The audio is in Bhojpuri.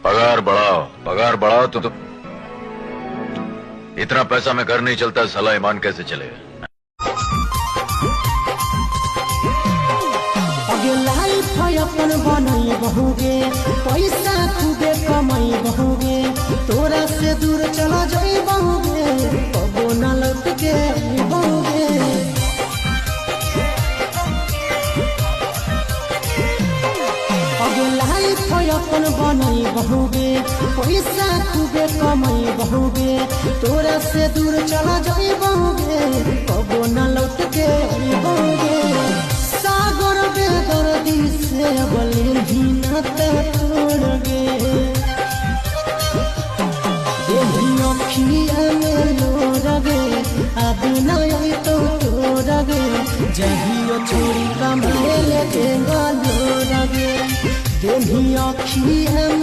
पगार बढ़ाओ तो इतना पैसा में घर नहीं चलता, साला ईमान कैसे चलेगा? लाइफ अपन बनई बहुगे, पैसा खूबे कमाई बहुगे, तोरा से दूर चला जाई बहुगे, कबो न लौट के बहुगे। लाइफ अपन बनई बहुगे, पैसा खूबे कमाई बहुगे, तोरा से दूर चला जाई बहुगे, कबो न लौट के बहुगे। सागर बेदर्दी से बोले भी न तोड़ गे, अखिया में लोर गे, अब नहीं तो तोड़ गे, जहियो चोरी का मेले के लोर गे, अखिया में